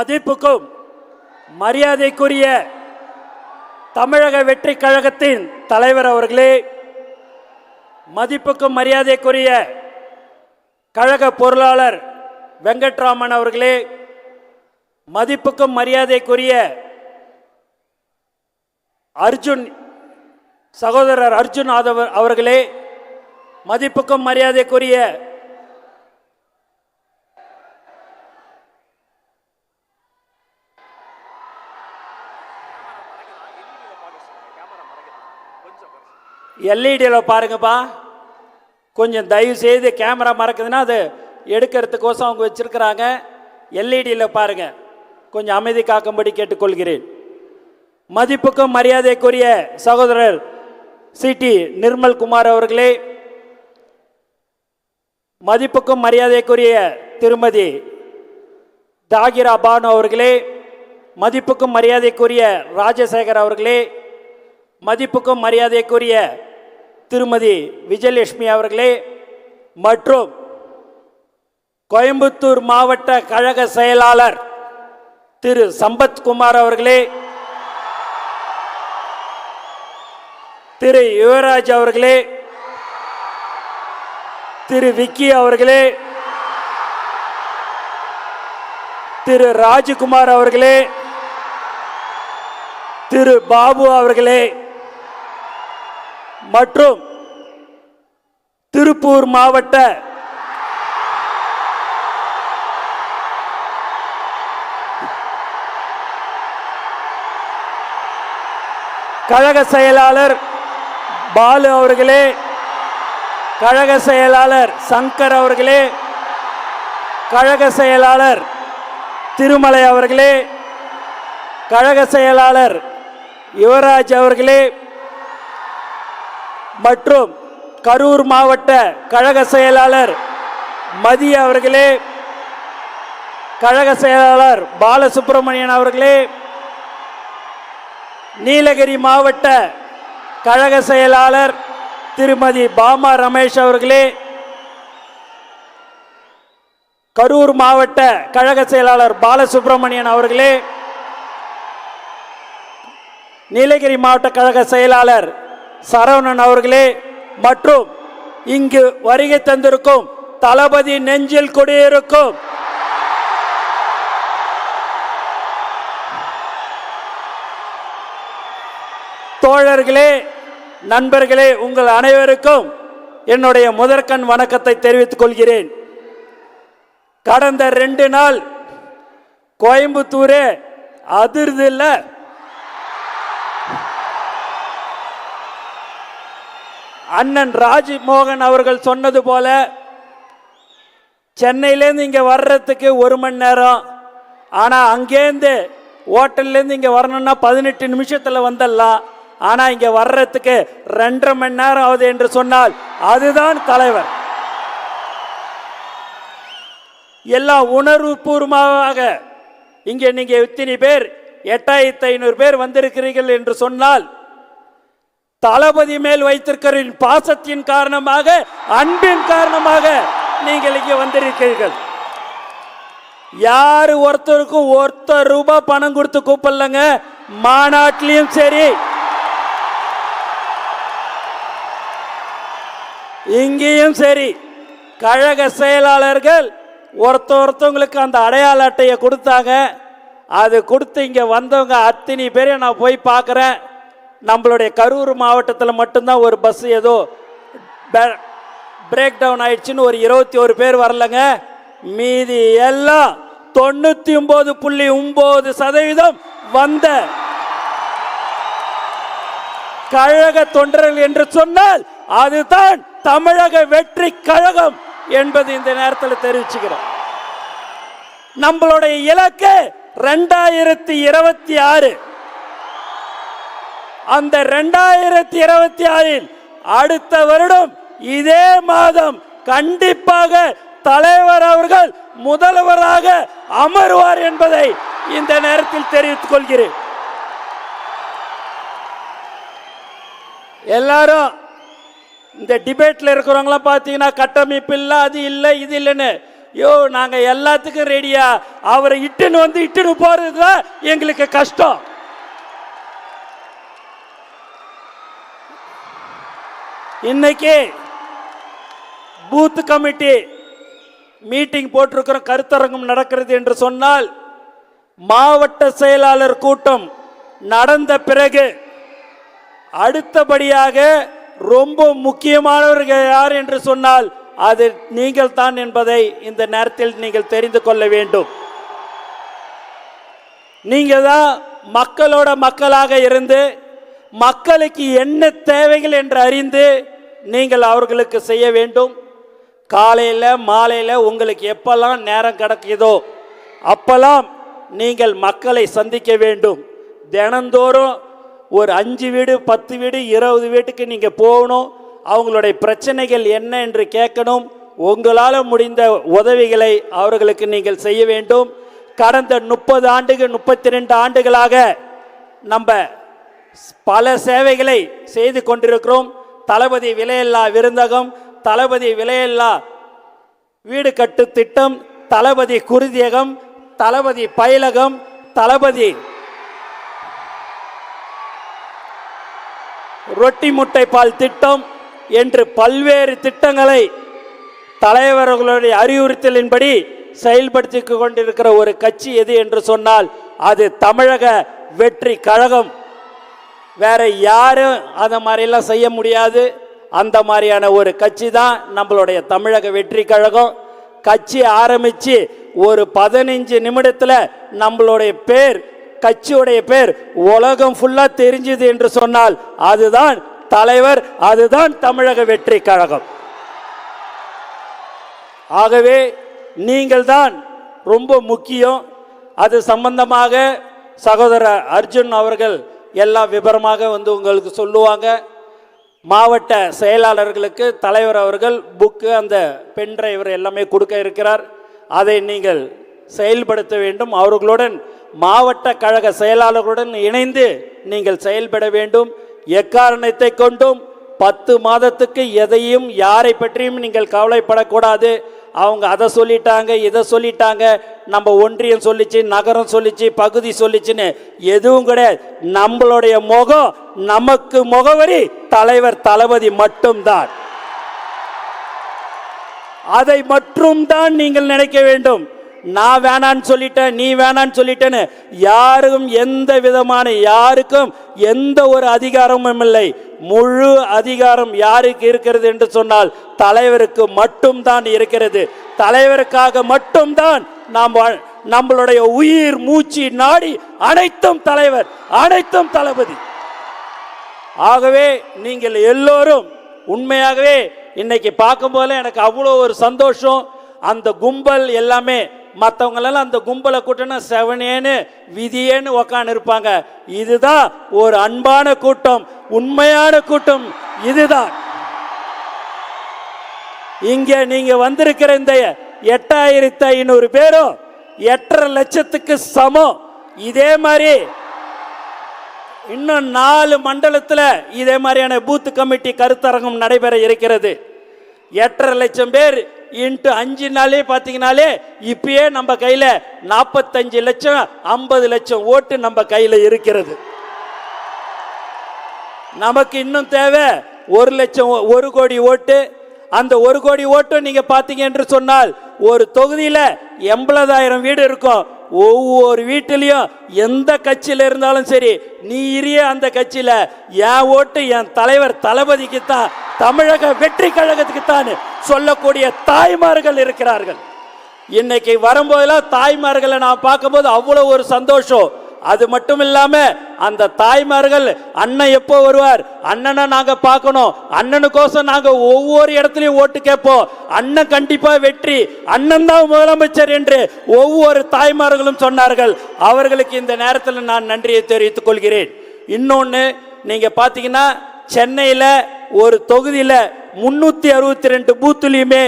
மதிப்புக்கும் மரியாதைக்குரிய தமிழக வெற்றி கழகத்தின் தலைவர் அவர்களே, மதிப்புக்கும் மரியாதைக்குரிய கழக பொருளாளர் வெங்கட்ராமன் அவர்களே, மதிப்புக்கும் மரியாதைக்குரிய அர்ஜுன் சகோதரர் அர்ஜுன் அவர்களே, மதிப்புக்கும் மரியாதைக்குரிய எல்இடியில் பாருங்கப்பா, கொஞ்சம் தயவு செய்து கேமரா மறக்குதுன்னா அது எடுக்கிறதுக்கோசம் அவங்க வச்சிருக்கிறாங்க. எல்இடியில் பாருங்க, கொஞ்சம் அமைதி காக்கும்படி கேட்டுக்கொள்கிறேன். மதிப்புக்கும் மரியாதைக்குரிய சகோதரர் சிடி நிர்மல் குமார் அவர்களே, மதிப்புக்கும் மரியாதைக்குரிய திருமதி தாகிரா பானு அவர்களே, மதிப்புக்கும் மரியாதைக்குரிய ராஜசேகர் அவர்களே, மதிப்புக்கும் மரியாதைக்குரிய திருமதி விஜயலட்சுமி அவர்களே, மற்றும் கோயம்புத்தூர் மாவட்ட கழக செயலாளர் திரு சம்பத்குமார் அவர்களே, திரு யுவராஜ் அவர்களே, திரு விக்கி அவர்களே, திரு ராஜ்குமார் அவர்களே, திரு பாபு அவர்களே, மற்றும் திருப்பூர் மாவட்ட கழக செயலாளர் பாலு அவர்களே, கழக செயலாளர் சங்கர் அவர்களே, கழக செயலாளர் திருமலை அவர்களே, கழக செயலாளர் யுவராஜ் அவர்களே, மற்றும் கரூர் மாவட்ட கழக செயலாளர் மதிய அவர்களே, கழக செயலாளர் பாலசுப்ரமணியன் அவர்களே, நீலகிரி மாவட்ட கழக செயலாளர் திருமதி பாமா ரமேஷ் அவர்களே, கரூர் மாவட்ட கழக செயலாளர் பாலசுப்ரமணியன் அவர்களே, நீலகிரி மாவட்ட கழக செயலாளர் சரவணன் அவர்களே, மற்றும் இங்கு வருகை தந்திருக்கும் தளபதி நெஞ்சில் குடியிருக்கும் தோழர்களே, நண்பர்களே, உங்கள் அனைவருக்கும் என்னுடைய முதற்கண் வணக்கத்தை தெரிவித்துக் கொள்கிறேன். கடந்த 2 நாள் கோயம்புத்தூரே அதிர்து இல்ல. அண்ணன் ராஜ்மோகன் அவர்கள் சொன்னது போல சென்னையிலேருந்து இங்கே வர்றதுக்கு 1 மணி நேரம், ஆனால் அங்கேருந்து ஹோட்டல்லேருந்து இங்கே வரணும்னா 18 நிமிஷத்தில் வந்துடலாம். ஆனால் இங்கே வர்றதுக்கு 2.5 மணி நேரம் ஆகுது என்று சொன்னால் அதுதான் தலைவர். எல்லாம் உணர்வு பூர்வமாக இங்கே நீங்கள் இத்தனை பேர் 8500 பேர் வந்திருக்கிறீர்கள் என்று சொன்னால் தளபதி மேல் வைத்திருக்கிற பாசத்தின் காரணமாக, அன்பின் காரணமாக நீங்கள் இங்கே வந்திருக்கிறீர்கள். யாரு ஒருத்தருக்கும் ₹1 பணம் கொடுத்து கூப்பிடலங்க. மாநாட்டிலையும் சரி, இங்கேயும் சரி, கழக செயலாளர்கள் ஒருத்தவங்களுக்கு அந்த அடையாள அட்டையை கொடுத்தாங்க. அது கொடுத்து இங்கே வந்தவங்க அத்தனை பேரை நான் போய் பார்க்குறேன். நம்மளுடைய கரூர் மாவட்டத்தில் மட்டும்தான் ஒரு பஸ் ஏதோ பிரேக் டவுன் ஆயிடுச்சுன்னு ஒரு 21 பேர் வரலங்க. மீதி எல்லாம் 99.9% வந்த கழக தொண்டர்கள் என்று சொன்னால் அதுதான் தமிழக வெற்றி கழகம் என்பது இந்த நேரத்தில் தெரிவிச்சுக்கிறோம். நம்மளுடைய இலக்கு 2026. அந்த 2026 அடுத்த வருடம் இதே மாதம் கண்டிப்பாக தலைவர் அவர்கள் முதல்வராக அமர்வார் என்பதை இந்த நேரத்தில் தெரிவித்துக் கொள்கிறேன். எல்லாரும் இந்த டிபேட்ல இருக்கிறவங்களாம் பார்த்தீங்கன்னா கட்டமைப்பு இல்லை, அது இல்லை, இது இல்லைன்னு யோ நாங்க எல்லாத்துக்கும் ரெடியா, அவரை இட்டுன்னு வந்து இட்டுன்னு போறதுதான் எங்களுக்கு கஷ்டம். இன்னைக்கு பூத் கமிட்டி மீட்டிங் போட்டிருக்கிற கருத்தரங்கம் நடக்கிறது என்று சொன்னால், மாவட்ட செயலாளர் கூட்டம் நடந்த பிறகு அடுத்தபடியாக ரொம்ப முக்கியமானவர்கள் யார் என்று சொன்னால் அது நீங்கள் தான் என்பதை இந்த நேரத்தில் நீங்கள் தெரிந்து கொள்ள வேண்டும். நீங்கள் தான் மக்களோட மக்களாக இருந்து மக்களுக்கு என்ன தேவைகள் என்று அறிந்து நீங்கள் அவர்களுக்கு செய்ய வேண்டும். காலையில் மாலையில் உங்களுக்கு எப்பெல்லாம் நேரம் கிடைக்குதோ அப்பெல்லாம் நீங்கள் மக்களை சந்திக்க வேண்டும். தினந்தோறும் ஒரு 5 வீடு 10 வீடு 20 வீட்டுக்கு நீங்கள் போகணும். அவங்களுடைய பிரச்சனைகள் என்ன என்று கேட்கணும். உங்களால் முடிந்த உதவிகளை அவர்களுக்கு நீங்கள் செய்ய வேண்டும். கடந்த 30 ஆண்டுகள் 32 ஆண்டுகளாக நம்ம பல சேவைகளை செய்து கொண்டிருக்கிறோம். தளபதி விலையில்லா விருந்தகம், தளபதி விலையில்லா வீடு கட்டு திட்டம், தளபதி குருதியகம், தளபதி பயிலகம், தளபதி ரொட்டி முட்டை பால் திட்டம் என்று பல்வேறு திட்டங்களை தலைவர்களுடைய அறிவுறுத்தலின்படி செயல்படுத்தி கொண்டிருக்கிற ஒரு கட்சி எது என்று சொன்னால் அது தமிழக வெற்றி கழகம். வேற யாரும் அந்த மாதிரிலாம் செய்ய முடியாது. அந்த மாதிரியான ஒரு கட்சி தான் நம்மளுடைய தமிழக வெற்றி கழகம். கட்சி ஆரம்பித்து ஒரு 15 நிமிடத்தில் நம்மளுடைய பேர், கட்சியுடைய பேர் உலகம் ஃபுல்லாக தெரிஞ்சுது என்று சொன்னால் அதுதான் தலைவர், அதுதான் தமிழக வெற்றி கழகம். ஆகவே நீங்கள் தான் ரொம்ப முக்கியம். அது சம்பந்தமாக சகோதரர் அர்ஜுன் அவர்கள் எல்லாம் விபரமாக வந்து உங்களுக்கு சொல்லுவாங்க. மாவட்ட செயலாளர்களுக்கு தலைவர் அவர்கள் புக்கு, அந்த பென் டிரைவர் எல்லாமே கொடுக்க இருக்கிறார். அதை நீங்கள் செயல்படுத்த வேண்டும். அவர்களுடன் மாவட்ட கழக செயலாளர்களுடன் இணைந்து நீங்கள் செயல்பட வேண்டும். எக்காரணத்தை கொண்டும் 10 மாதத்துக்கு எதையும் யாரை பற்றியும் நீங்கள் கவலைப்படக்கூடாது. அவங்க அதை சொல்லிட்டாங்க, இதை சொல்லிட்டாங்க, நம்ம ஒன்றியம் சொல்லிச்சு, நகரம் சொல்லிச்சு, பகுதி சொல்லிச்சுன்னு எதுவும் கிடையாது. நம்மளுடைய முகம், நமக்கு முகவரி தலைவர் தளபதி மட்டும்தான். அதை மட்டும் தான் நீங்கள் நினைக்க வேண்டும். நான் வேணான்னு சொல்லிட்டேன், நீ வேணான்னு சொல்லிட்டேன்னு யாருக்கும் எந்த விதமான யாருக்கும் எந்த ஒரு அதிகாரமும் இல்லை. முழு அதிகாரம் யாருக்கு இருக்கிறது என்று சொன்னால் தலைவருக்கு மட்டும்தான் இருக்கிறது. தலைவருக்காக மட்டும்தான் நாம் நம்மளுடைய உயிர் மூச்சு நாடி அனைத்தும் தலைவர், அனைத்தும் தளபதி. ஆகவே நீங்கள் எல்லோரும் உண்மையாகவே இன்னைக்கு பார்க்கும் போல எனக்கு அவ்வளோ ஒரு சந்தோஷம். அந்த கும்பல் எல்லாமே மற்றவங்களெல்லாம் அந்த கும்பலை கூட்டினா செவனேன்னு விதியேன்னு உக்காந்து இருப்பாங்க. இதுதான் ஒரு அன்பான கூட்டம், உண்மையான கூட்டம். இதுதான் இங்க நீங்க வந்திருக்கிற இந்த 8500 பேரும் 8.5 லட்சத்துக்கு சமம். இதே மாதிரி இன்னும் 4 மண்டலத்தில் இதே மாதிரியான பூத் கமிட்டி கருத்தரங்கம் நடைபெற இருக்கிறது. 8.5 லட்சம் பேர் இன்ட்டு 5 நாளே பார்த்தீங்கன்னாலே இப்பயே நம்ம கையில் 45 லட்சம் 50 லட்சம் ஓட்டு நம்ம கையில் இருக்கிறது. நமக்கு இன்னும் தேவை 1 லட்சம் 1 கோடி ஓட்டு. அந்த 1 கோடி ஓட்டும் நீங்க பார்த்தீங்க என்று சொன்னால் ஒரு தொகுதியில் 80,000 வீடு இருக்கும். ஒவ்வொரு வீட்டிலையும் எந்த கட்சியில் இருந்தாலும் சரி, நீ இரிய அந்த கட்சியில் என் ஓட்டு என் தலைவர் தளபதிக்கு தான், தமிழக வெற்றி கழகத்துக்கு தான் சொல்லக்கூடிய தாய்மார்கள் இருக்கிறார்கள். இன்னைக்கு வரும்போதெல்லாம் தாய்மார்களை நான் பார்க்கும்போது அவ்வளோ ஒரு சந்தோஷம். அது மட்டும் இல்லாம அந்த தாய்மார்கள் அண்ணன் எப்போ வருவார், அண்ணனை நாங்க பார்க்கணும், அண்ணனுக்கோசம் நாங்க ஒவ்வொரு இடத்துலையும் ஓட்டு கேட்போம், அண்ணன் கண்டிப்பா வெற்றி, அண்ணன் தான் முதலமைச்சர் என்று ஒவ்வொரு தாய்மார்களும் சொன்னார்கள். அவர்களுக்கு இந்த நேரத்தில் நான் நன்றியை தெரிவித்துக் கொள்கிறேன். இன்னொன்று நீங்க பார்த்தீங்கன்னா சென்னையில் ஒரு தொகுதியில் 362 பூத்துலையுமே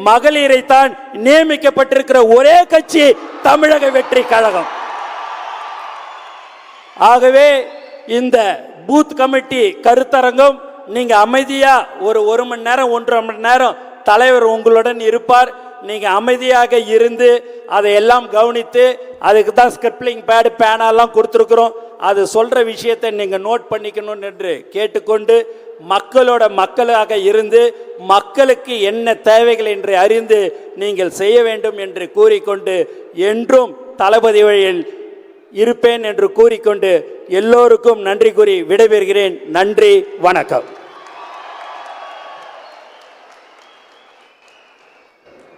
மகளிரை தான் நியமிக்கப்பட்டிருக்கிற ஒரே கட்சி தமிழக வெற்றி கழகம். ஆகவே இந்த பூத் கமிட்டி கருத்தரங்கம் நீங்க அமைதியா ஒரு 1 மணி நேரம் 1.5 மணி நேரம் தலைவர் உங்களுடன் இருப்பார். நீங்கள் அமைதியாக இருந்து அதையெல்லாம் கவனித்து, அதுக்கு தான் ஸ்கிரிப்லிங் பேடு பேனாலாம் கொடுத்துருக்குறோம். அது சொல்கிற விஷயத்தை நீங்கள் நோட் பண்ணிக்கணும் என்று கேட்டுக்கொண்டு, மக்களாக இருந்து மக்களுக்கு என்ன தேவைகள் என்று அறிந்து நீங்கள் செய்ய வேண்டும் என்று கூறிக்கொண்டு, என்றும் தளபதி வழியில் இருப்பேன் என்று கூறிக்கொண்டு எல்லோருக்கும் நன்றி கூறி விடைபெறுகிறேன். நன்றி, வணக்கம்.